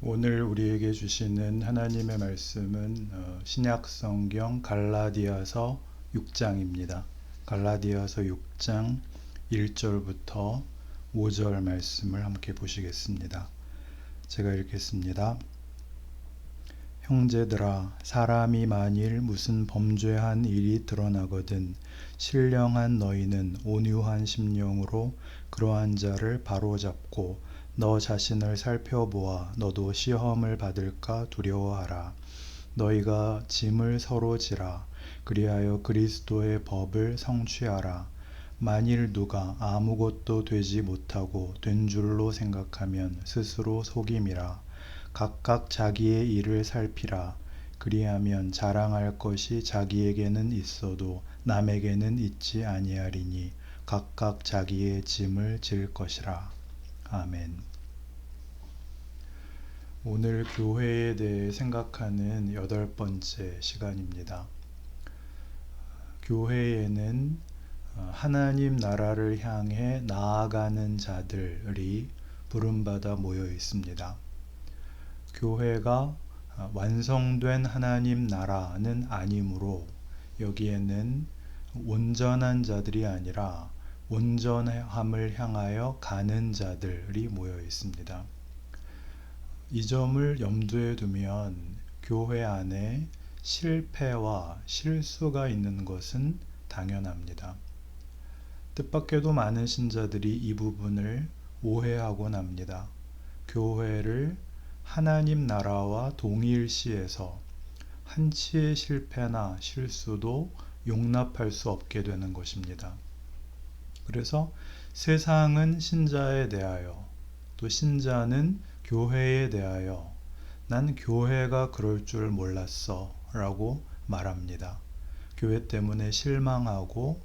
오늘 우리에게 주시는 하나님의 말씀은 신약 성경 갈라디아서 6장입니다. 갈라디아서 6장 1절부터 5절 말씀을 함께 보시겠습니다. 제가 읽겠습니다. 형제들아, 사람이 만일 무슨 범죄한 일이 드러나거든 신령한 너희는 온유한 심령으로 그러한 자를 바로잡고 너 자신을 살펴보아 너도 시험을 받을까 두려워하라. 너희가 짐을 서로 지라. 그리하여 그리스도의 법을 성취하라. 만일 누가 아무것도 되지 못하고 된 줄로 생각하면 스스로 속임이라. 각각 자기의 일을 살피라. 그리하면 자랑할 것이 자기에게는 있어도 남에게는 있지 아니하리니 각각 자기의 짐을 질 것이라. 아멘. 오늘 교회에 대해 생각하는 8번째 시간입니다. 교회에는 하나님 나라를 향해 나아가는 자들이 부름받아 모여 있습니다. 교회가 완성된 하나님 나라는 아니므로 여기에는 온전한 자들이 아니라 온전함을 향하여 가는 자들이 모여 있습니다. 이 점을 염두에 두면 교회 안에 실패와 실수가 있는 것은 당연합니다. 뜻밖에도 많은 신자들이 이 부분을 오해하곤 합니다. 교회를 하나님 나라와 동일시해서 한치의 실패나 실수도 용납할 수 없게 되는 것입니다. 그래서 세상은 신자에 대하여 또 신자는 교회에 대하여 난 교회가 그럴 줄 몰랐어 라고 말합니다. 교회 때문에 실망하고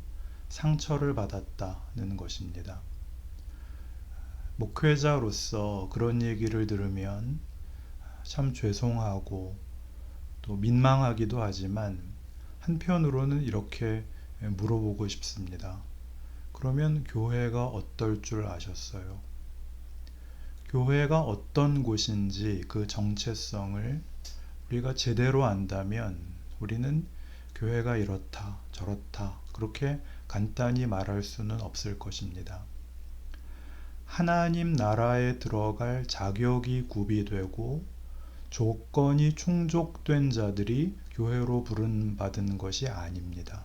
상처를 받았다는 것입니다. 목회자로서 그런 얘기를 들으면 참 죄송하고 또 민망하기도 하지만 한편으로는 이렇게 물어보고 싶습니다. 그러면 교회가 어떨 줄 아셨어요? 교회가 어떤 곳인지 그 정체성을 우리가 제대로 안다면 우리는 교회가 이렇다 저렇다 그렇게 간단히 말할 수는 없을 것입니다. 하나님 나라에 들어갈 자격이 구비되고 조건이 충족된 자들이 교회로 부름받은 것이 아닙니다.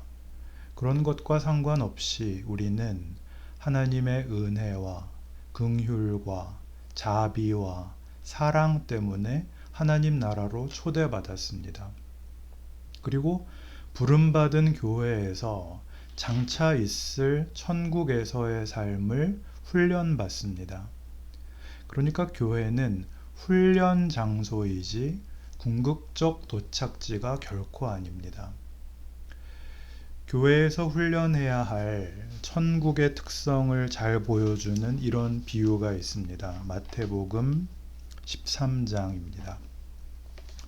그런 것과 상관없이 우리는 하나님의 은혜와 긍휼과 자비와 사랑 때문에 하나님 나라로 초대받았습니다. 그리고 부름받은 교회에서 장차 있을 천국에서의 삶을 훈련받습니다. 그러니까 교회는 훈련 장소이지 궁극적 도착지가 결코 아닙니다. 교회에서 훈련해야 할 천국의 특성을 잘 보여주는 이런 비유가 있습니다. 마태복음 13장입니다.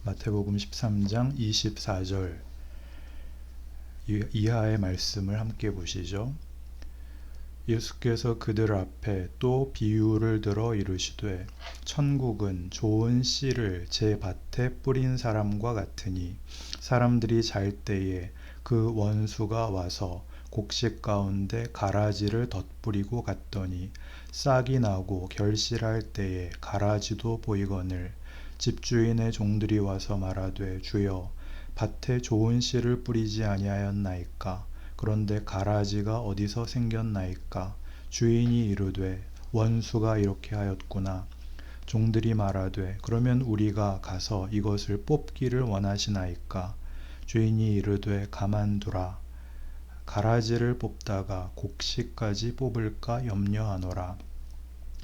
마태복음 13장 24절 이하의 말씀을 함께 보시죠. 예수께서 그들 앞에 또 비유를 들어 이르시되 천국은 좋은 씨를 제 밭에 뿌린 사람과 같으니 사람들이 잘 때에 그 원수가 와서 곡식 가운데 가라지를 덧뿌리고 갔더니 싹이 나고 결실할 때에 가라지도 보이거늘 집주인의 종들이 와서 말하되 주여 밭에 좋은 씨를 뿌리지 아니하였나이까 그런데 가라지가 어디서 생겼나이까 주인이 이르되 원수가 이렇게 하였구나 종들이 말하되 그러면 우리가 가서 이것을 뽑기를 원하시나이까 주인이 이르되 가만두라 가라지를 뽑다가 곡식까지 뽑을까 염려하노라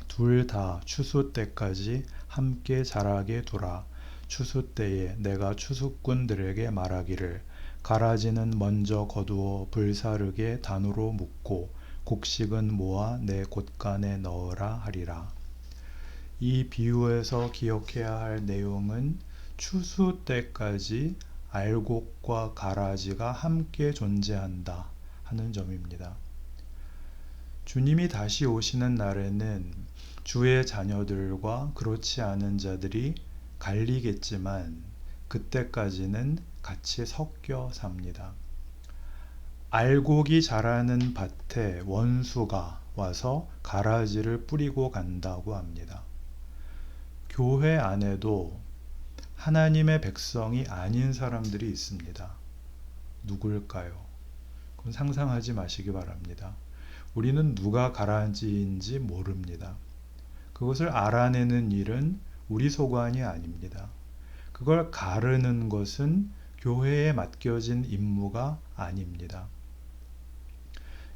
둘 다 추수 때까지 함께 자라게 두라 추수 때에 내가 추수꾼들에게 말하기를 가라지는 먼저 거두어 불사르게 단으로 묶고 곡식은 모아 내 곳간에 넣으라 하리라. 이 비유에서 기억해야 할 내용은 추수 때까지 알곡과 가라지가 함께 존재한다 하는 점입니다. 주님이 다시 오시는 날에는 주의 자녀들과 그렇지 않은 자들이 갈리겠지만 그때까지는 같이 섞여 삽니다. 알곡이 자라는 밭에 원수가 와서 가라지를 뿌리고 간다고 합니다. 교회 안에도 하나님의 백성이 아닌 사람들이 있습니다. 누굴까요? 그건 상상하지 마시기 바랍니다. 우리는 누가 가라지인지 모릅니다. 그것을 알아내는 일은 우리 소관이 아닙니다. 그걸 가르는 것은 교회에 맡겨진 임무가 아닙니다.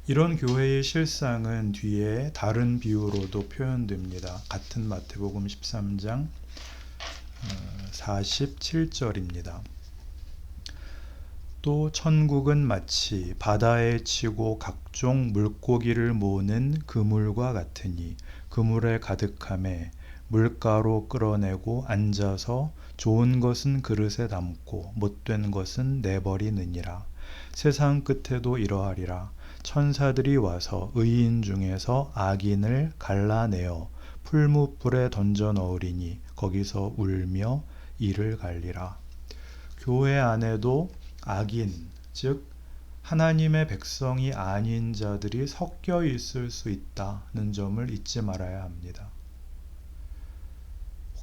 이런 교회의 실상은 뒤에 다른 비유로도 표현됩니다. 같은 마태복음 13장 47절입니다. 또 천국은 마치 바다에 치고 각종 물고기를 모으는 그물과 같으니 그물에 가득함에 물가로 끌어내고 앉아서 좋은 것은 그릇에 담고 못된 것은 내버리느니라. 세상 끝에도 이러하리라. 천사들이 와서 의인 중에서 악인을 갈라내어 풀무불에 던져 넣으리니 거기서 울며 이를 갈리라. 교회 안에도 악인, 즉 하나님의 백성이 아닌 자들이 섞여 있을 수 있다는 점을 잊지 말아야 합니다.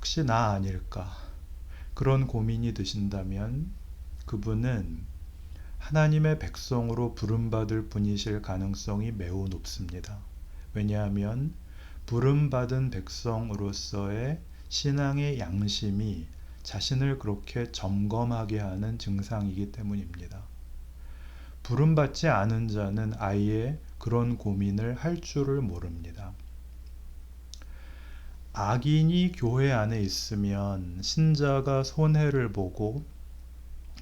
혹시 나 아닐까? 그런 고민이 드신다면 그분은 하나님의 백성으로 부름받을 분이실 가능성이 매우 높습니다. 왜냐하면 부름받은 백성으로서의 신앙의 양심이 자신을 그렇게 점검하게 하는 증상이기 때문입니다. 부름받지 않은 자는 아예 그런 고민을 할 줄을 모릅니다. 악인이 교회 안에 있으면 신자가 손해를 보고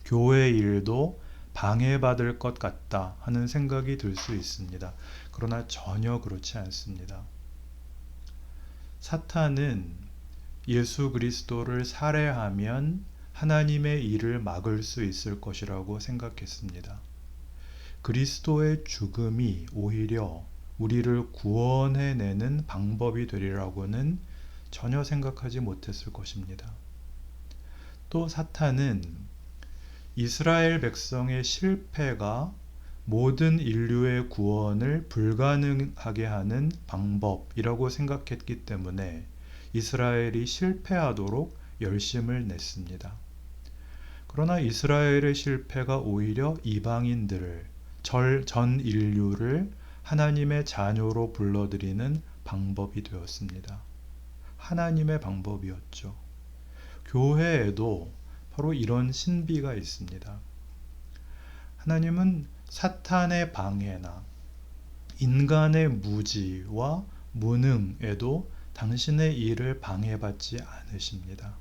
교회 일도 방해받을 것 같다 하는 생각이 들 수 있습니다. 그러나 전혀 그렇지 않습니다. 사탄은 예수 그리스도를 살해하면 하나님의 일을 막을 수 있을 것이라고 생각했습니다. 그리스도의 죽음이 오히려 우리를 구원해내는 방법이 되리라고는 전혀 생각하지 못했을 것입니다. 또 사탄은 이스라엘 백성의 실패가 모든 인류의 구원을 불가능하게 하는 방법이라고 생각했기 때문에 이스라엘이 실패하도록 열심을 냈습니다. 그러나 이스라엘의 실패가 오히려 이방인들을, 전 인류를 하나님의 자녀로 불러들이는 방법이 되었습니다. 하나님의 방법이었죠. 교회에도 바로 이런 신비가 있습니다. 하나님은 사탄의 방해나 인간의 무지와 무능에도 당신의 일을 방해받지 않으십니다.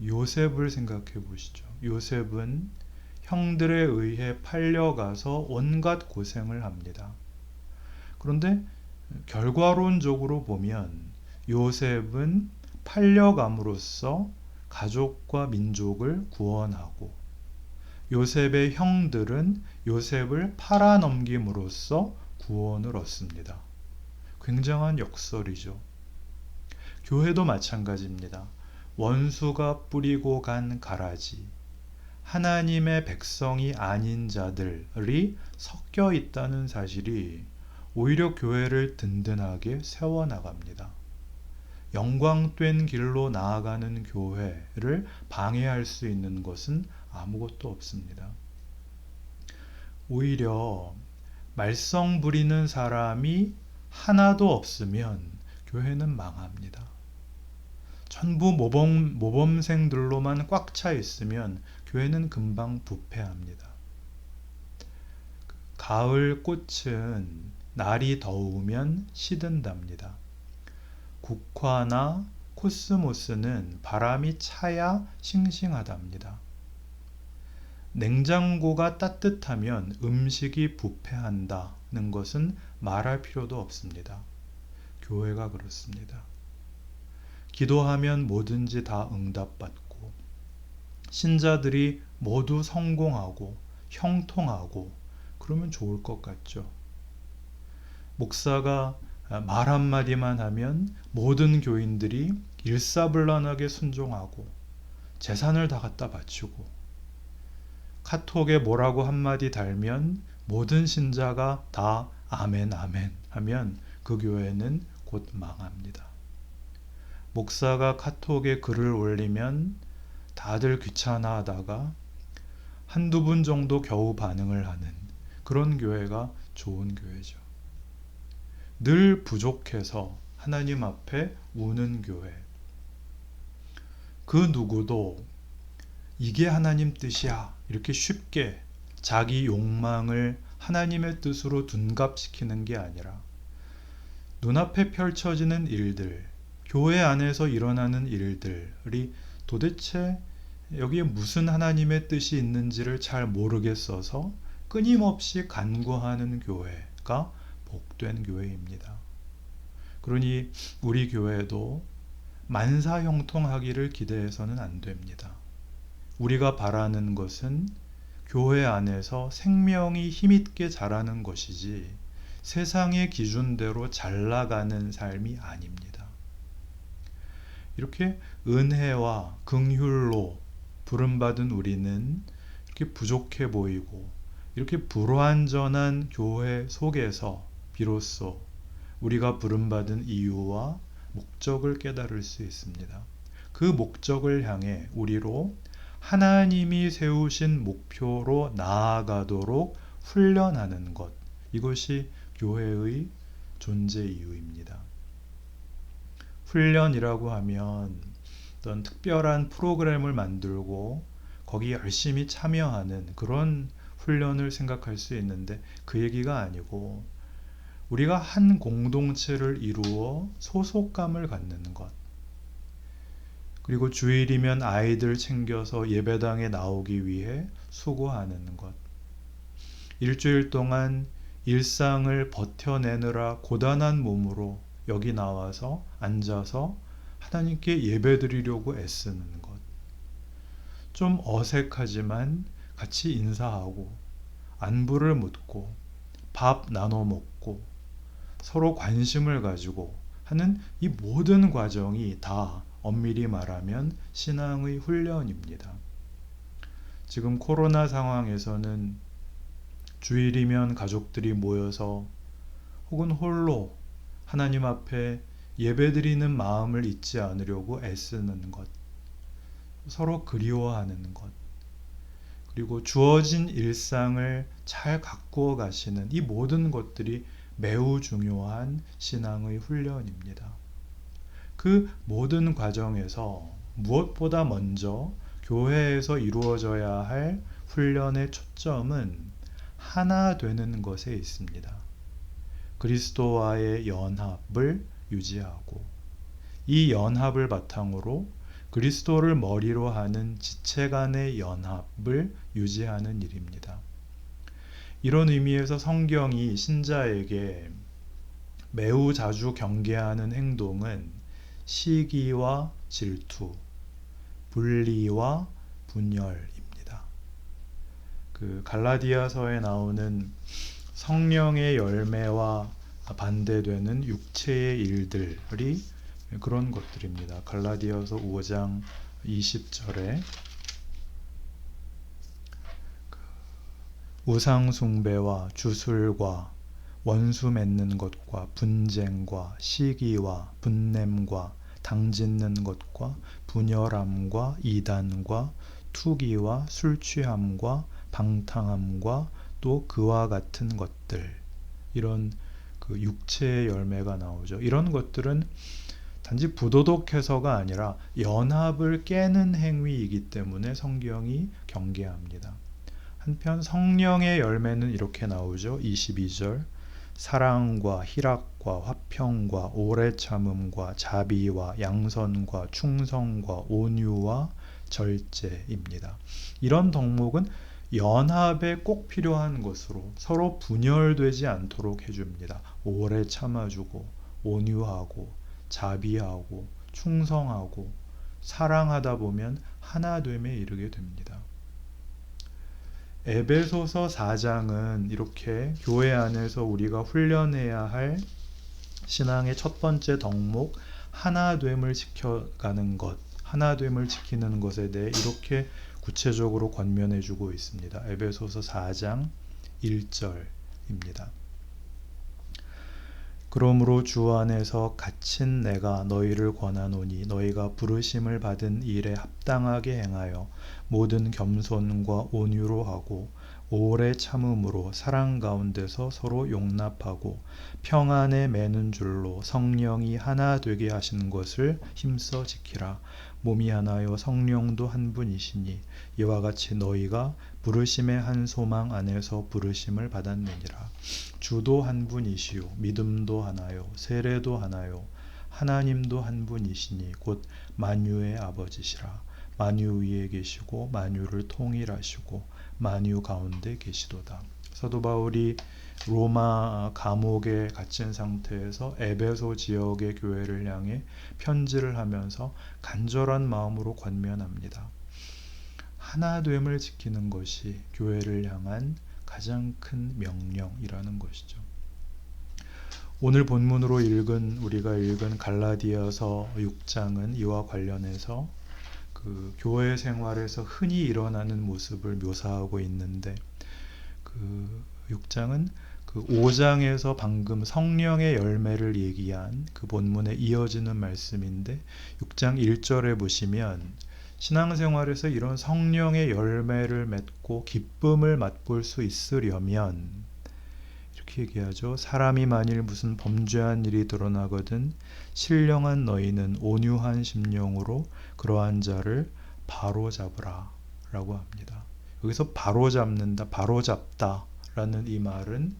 요셉을 생각해 보시죠. 요셉은 형들에 의해 팔려가서 온갖 고생을 합니다. 그런데 결과론적으로 보면 요셉은 팔려감으로써 가족과 민족을 구원하고 요셉의 형들은 요셉을 팔아넘김으로써 구원을 얻습니다. 굉장한 역설이죠. 교회도 마찬가지입니다. 원수가 뿌리고 간 가라지, 하나님의 백성이 아닌 자들이 섞여 있다는 사실이 오히려 교회를 든든하게 세워나갑니다. 영광된 길로 나아가는 교회를 방해할 수 있는 것은 아무것도 없습니다. 오히려 말썽 부리는 사람이 하나도 없으면 교회는 망합니다. 전부 모범생들로만 꽉 차 있으면 교회는 금방 부패합니다. 가을 꽃은 날이 더우면 시든답니다. 국화나 코스모스는 바람이 차야 싱싱하답니다. 냉장고가 따뜻하면 음식이 부패한다는 것은 말할 필요도 없습니다. 교회가 그렇습니다. 기도하면 뭐든지 다 응답받고 신자들이 모두 성공하고 형통하고 그러면 좋을 것 같죠. 목사가 말 한마디만 하면 모든 교인들이 일사불란하게 순종하고 재산을 다 갖다 바치고 카톡에 뭐라고 한마디 달면 모든 신자가 다 아멘 아멘 하면 그 교회는 곧 망합니다. 목사가 카톡에 글을 올리면 다들 귀찮아하다가 한두 분 정도 겨우 반응을 하는 그런 교회가 좋은 교회죠. 늘 부족해서 하나님 앞에 우는 교회. 그 누구도 이게 하나님 뜻이야 이렇게 쉽게 자기 욕망을 하나님의 뜻으로 둔갑시키는 게 아니라 눈앞에 펼쳐지는 일들, 교회 안에서 일어나는 일들이 도대체 여기에 무슨 하나님의 뜻이 있는지를 잘 모르겠어서 끊임없이 간구하는 교회가 복된 교회입니다. 그러니 우리 교회도 만사형통하기를 기대해서는 안 됩니다. 우리가 바라는 것은 교회 안에서 생명이 힘있게 자라는 것이지 세상의 기준대로 잘 나가는 삶이 아닙니다. 이렇게 은혜와 긍휼로 부름받은 우리는 이렇게 부족해 보이고 이렇게 불완전한 교회 속에서 비로소 우리가 부름받은 이유와 목적을 깨달을 수 있습니다. 그 목적을 향해 우리로 하나님이 세우신 목표로 나아가도록 훈련하는 것, 이것이 교회의 존재 이유입니다. 훈련이라고 하면 어떤 특별한 프로그램을 만들고 거기 열심히 참여하는 그런 훈련을 생각할 수 있는데 그 얘기가 아니고 우리가 한 공동체를 이루어 소속감을 갖는 것, 그리고 주일이면 아이들 챙겨서 예배당에 나오기 위해 수고하는 것, 일주일 동안 일상을 버텨내느라 고단한 몸으로 여기 나와서 앉아서 하나님께 예배드리려고 애쓰는 것, 좀 어색하지만 같이 인사하고 안부를 묻고 밥 나눠 먹고 서로 관심을 가지고 하는 이 모든 과정이 다 엄밀히 말하면 신앙의 훈련입니다. 지금 코로나 상황에서는 주일이면 가족들이 모여서 혹은 홀로 하나님 앞에 예배드리는 마음을 잊지 않으려고 애쓰는 것, 서로 그리워하는 것, 그리고 주어진 일상을 잘 가꾸어 가시는 이 모든 것들이 매우 중요한 신앙의 훈련입니다. 그 모든 과정에서 무엇보다 먼저 교회에서 이루어져야 할 훈련의 초점은 하나 되는 것에 있습니다. 그리스도와의 연합을 유지하고 이 연합을 바탕으로 그리스도를 머리로 하는 지체 간의 연합을 유지하는 일입니다. 이런 의미에서 성경이 신자에게 매우 자주 경계하는 행동은 시기와 질투, 분리와 분열입니다. 그 갈라디아서에 나오는 성령의 열매와 반대되는 육체의 일들이 그런 것들입니다. 갈라디아서 5장 20절에 우상 숭배와 주술과 원수 맺는 것과 분쟁과 시기와 분냄과 당짓는 것과 분열함과 이단과 투기와 술 취함과 방탕함과 또 그와 같은 것들, 이런 그 육체의 열매가 나오죠. 이런 것들은 단지 부도덕해서가 아니라 연합을 깨는 행위이기 때문에 성경이 경계합니다. 한편 성령의 열매는 이렇게 나오죠. 22절 사랑과 희락과 화평과 오래 참음과 자비와 양선과 충성과 온유와 절제입니다. 이런 덕목은 연합에 꼭 필요한 것으로 서로 분열되지 않도록 해줍니다. 오래 참아주고 온유하고 자비하고 충성하고 사랑하다 보면 하나됨에 이르게 됩니다. 에베소서 4장은 이렇게 교회 안에서 우리가 훈련해야 할 신앙의 첫 번째 덕목 하나됨을 지켜가는 것, 하나됨을 지키는 것에 대해 이렇게 구체적으로 권면해 주고 있습니다. 에베소서 4장 1절입니다. 그러므로 주 안에서 갇힌 내가 너희를 권하노니 너희가 부르심을 받은 일에 합당하게 행하여 모든 겸손과 온유로 하고 오래 참음으로 사랑 가운데서 서로 용납하고 평안에 매는 줄로 성령이 하나 되게 하시는 것을 힘써 지키라. 몸이 하나요 성령도 한 분이시니 이와 같이 너희가 부르심의 한 소망 안에서 부르심을 받았느니라. 주도 한 분이시요 믿음도 하나요 세례도 하나요 하나님도 한 분이시니 곧 만유의 아버지시라. 만유 위에 계시고 만유를 통일하시고 만유 가운데 계시도다. 사도 바울이 로마 감옥에 갇힌 상태에서 에베소 지역의 교회를 향해 편지를 하면서 간절한 마음으로 권면합니다. 하나됨을 지키는 것이 교회를 향한 가장 큰 명령이라는 것이죠. 오늘 본문으로 우리가 읽은 갈라디아서 6장은 이와 관련해서 그 교회 생활에서 흔히 일어나는 모습을 묘사하고 있는데, 그 6장은 그 5장에서 방금 성령의 열매를 얘기한 그 본문에 이어지는 말씀인데, 6장 1절에 보시면 신앙생활에서 이런 성령의 열매를 맺고 기쁨을 맛볼 수 있으려면 이렇게 얘기하죠. 사람이 만일 무슨 범죄한 일이 드러나거든 신령한 너희는 온유한 심령으로 그러한 자를 바로잡으라 라고 합니다. 여기서 바로잡는다, 바로잡다 라는 이 말은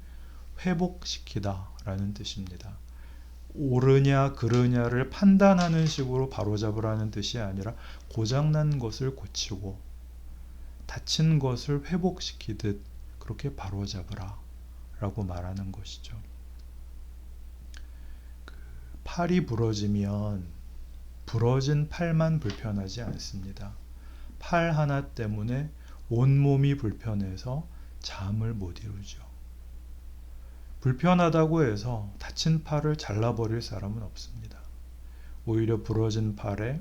회복시키다 라는 뜻입니다. 옳으냐 그르냐를 판단하는 식으로 바로잡으라는 뜻이 아니라 고장난 것을 고치고 다친 것을 회복시키듯 그렇게 바로잡으라 라고 말하는 것이죠. 팔이 부러지면 부러진 팔만 불편하지 않습니다. 팔 하나 때문에 온몸이 불편해서 잠을 못 이루죠. 불편하다고 해서 다친 팔을 잘라버릴 사람은 없습니다. 오히려 부러진 팔에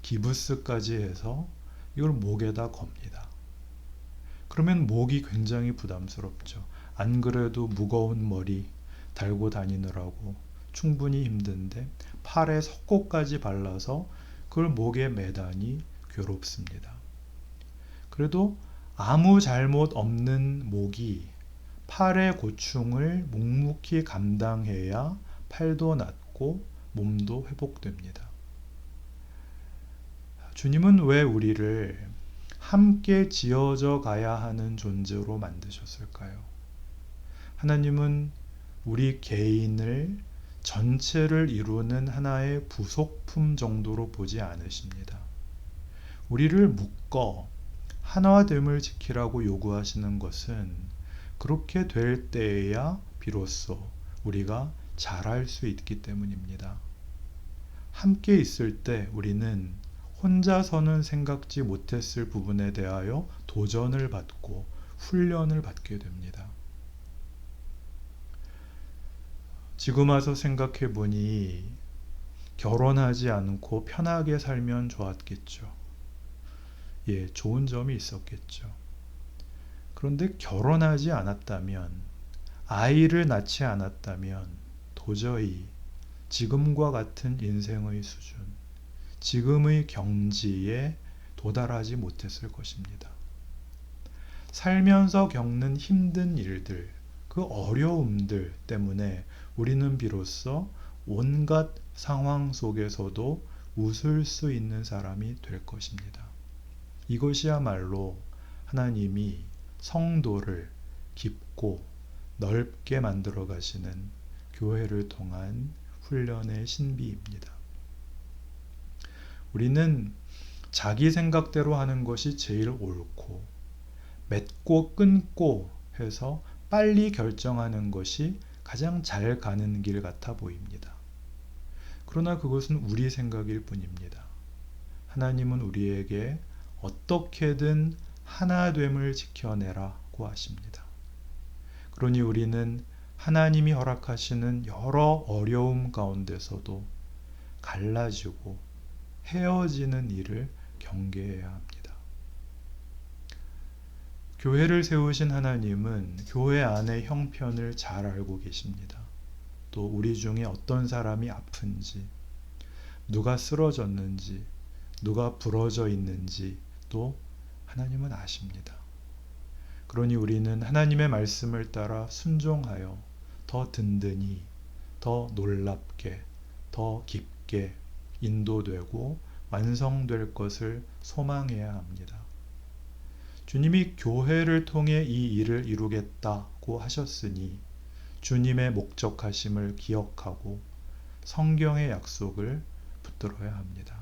기부스까지 해서 이걸 목에다 겁니다. 그러면 목이 굉장히 부담스럽죠. 안 그래도 무거운 머리 달고 다니느라고 충분히 힘든데 팔에 석고까지 발라서 그걸 목에 매다니 괴롭습니다. 그래도 아무 잘못 없는 목이 팔의 고충을 묵묵히 감당해야 팔도 낫고 몸도 회복됩니다. 주님은 왜 우리를 함께 지어져 가야 하는 존재로 만드셨을까요? 하나님은 우리 개인을 전체를 이루는 하나의 부속품 정도로 보지 않으십니다. 우리를 묶어 하나됨을 지키라고 요구하시는 것은 그렇게 될 때에야 비로소 우리가 잘할 수 있기 때문입니다. 함께 있을 때 우리는 혼자서는 생각지 못했을 부분에 대하여 도전을 받고 훈련을 받게 됩니다. 지금 와서 생각해 보니 결혼하지 않고 편하게 살면 좋았겠죠. 좋은 점이 있었겠죠. 그런데 결혼하지 않았다면, 아이를 낳지 않았다면 도저히 지금과 같은 인생의 수준, 지금의 경지에 도달하지 못했을 것입니다. 살면서 겪는 힘든 일들, 그 어려움들 때문에 우리는 비로소 온갖 상황 속에서도 웃을 수 있는 사람이 될 것입니다. 이것이야말로 하나님이 성도를 깊고 넓게 만들어 가시는 교회를 통한 훈련의 신비입니다. 우리는 자기 생각대로 하는 것이 제일 옳고 맺고 끊고 해서 빨리 결정하는 것이 가장 잘 가는 길 같아 보입니다. 그러나 그것은 우리 생각일 뿐입니다. 하나님은 우리에게 어떻게든 하나됨을 지켜내라고 하십니다. 그러니 우리는 하나님이 허락하시는 여러 어려움 가운데서도 갈라지고 헤어지는 일을 경계해야 합니다. 교회를 세우신 하나님은 교회 안의 형편을 잘 알고 계십니다. 또 우리 중에 어떤 사람이 아픈지, 누가 쓰러졌는지, 누가 부러져 있는지 또 하나님은 아십니다. 그러니 우리는 하나님의 말씀을 따라 순종하여 더 든든히, 더 놀랍게, 더 깊게 인도되고 완성될 것을 소망해야 합니다. 주님이 교회를 통해 이 일을 이루겠다고 하셨으니 주님의 목적하심을 기억하고 성경의 약속을 붙들어야 합니다.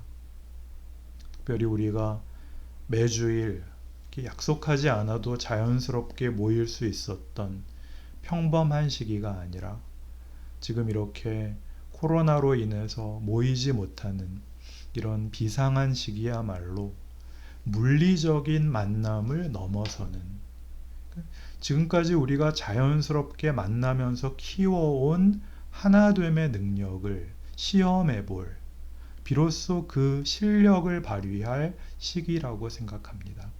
특별히 우리가 매주일 약속하지 않아도 자연스럽게 모일 수 있었던 평범한 시기가 아니라 지금 이렇게 코로나로 인해서 모이지 못하는 이런 비상한 시기야말로 물리적인 만남을 넘어서는, 지금까지 우리가 자연스럽게 만나면서 키워온 하나됨의 능력을 시험해 볼, 비로소 그 실력을 발휘할 시기라고 생각합니다.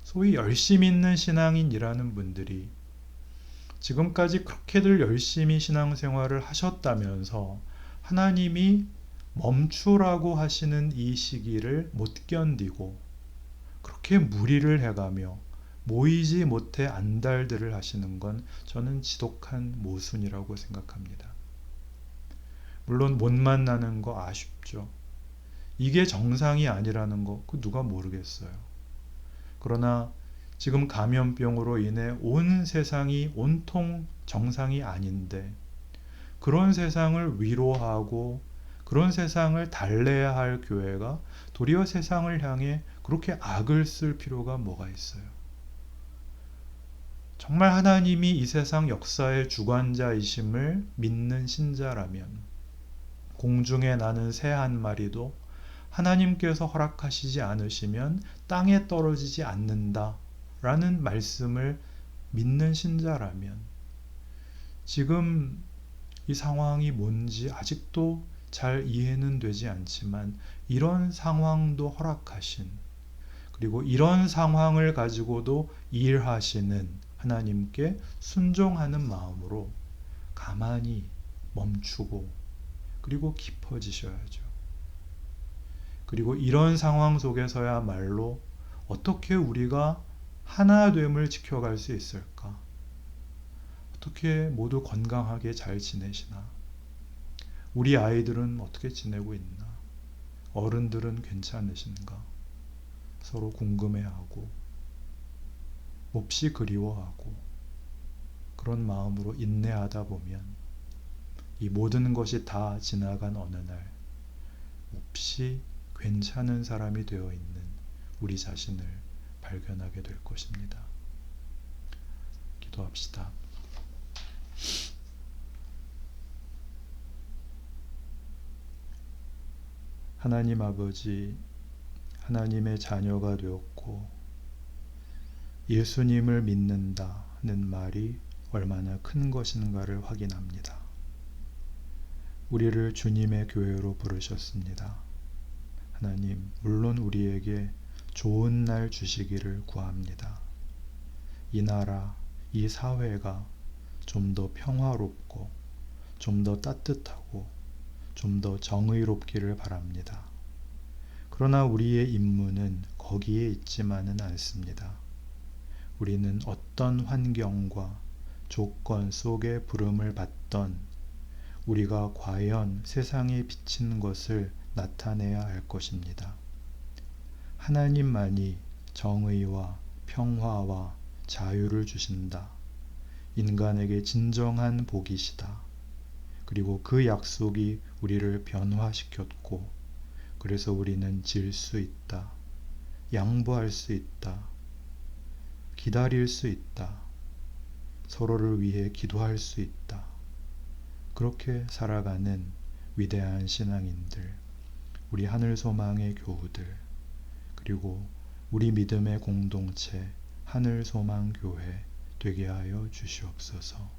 소위 열심 있는 신앙인이라는 분들이 지금까지 그렇게들 열심히 신앙생활을 하셨다면서 하나님이 멈추라고 하시는 이 시기를 못 견디고 그렇게 무리를 해가며 모이지 못해 안달들을 하시는 건 저는 지독한 모순이라고 생각합니다. 물론 못 만나는 거 아쉽죠. 이게 정상이 아니라는 거 누가 모르겠어요. 그러나 지금 감염병으로 인해 온 세상이 온통 정상이 아닌데 그런 세상을 위로하고 그런 세상을 달래야 할 교회가 도리어 세상을 향해 그렇게 악을 쓸 필요가 뭐가 있어요? 정말 하나님이 이 세상 역사의 주관자이심을 믿는 신자라면 공중에 나는 새 한 마리도 하나님께서 허락하시지 않으시면 땅에 떨어지지 않는다 라는 말씀을 믿는 신자라면 지금 이 상황이 뭔지 아직도 잘 이해는 되지 않지만 이런 상황도 허락하신, 그리고 이런 상황을 가지고도 일하시는 하나님께 순종하는 마음으로 가만히 멈추고 그리고 깊어지셔야죠. 그리고 이런 상황 속에서야말로 어떻게 우리가 하나됨을 지켜갈 수 있을까? 어떻게 모두 건강하게 잘 지내시나? 우리 아이들은 어떻게 지내고 있나? 어른들은 괜찮으신가? 서로 궁금해하고 몹시 그리워하고 그런 마음으로 인내하다 보면 이 모든 것이 다 지나간 어느 날 몹시 괜찮은 사람이 되어 있는 우리 자신을 발견하게 될 것입니다. 기도합시다. 하나님 아버지, 하나님의 자녀가 되었고 예수님을 믿는다는 말이 얼마나 큰 것인가를 확인합니다. 우리를 주님의 교회로 부르셨습니다. 하나님, 물론 우리에게 좋은 날 주시기를 구합니다. 이 나라, 이 사회가 좀 더 평화롭고 좀 더 따뜻하고 좀 더 정의롭기를 바랍니다. 그러나 우리의 임무는 거기에 있지만은 않습니다. 우리는 어떤 환경과 조건 속에 부름을 받던 우리가 과연 세상에 비친 것을 나타내야 할 것입니다. 하나님만이 정의와 평화와 자유를 주신다. 인간에게 진정한 복이시다. 그리고 그 약속이 우리를 변화시켰고, 그래서 우리는 질 수 있다. 양보할 수 있다. 기다릴 수 있다. 서로를 위해 기도할 수 있다. 그렇게 살아가는 위대한 신앙인들, 우리 하늘소망의 교우들, 그리고 우리 믿음의 공동체 하늘소망교회 되게 하여 주시옵소서.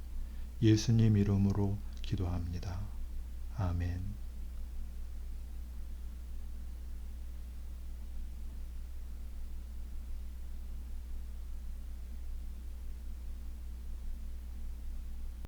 예수님 이름으로 기도합니다. 아멘.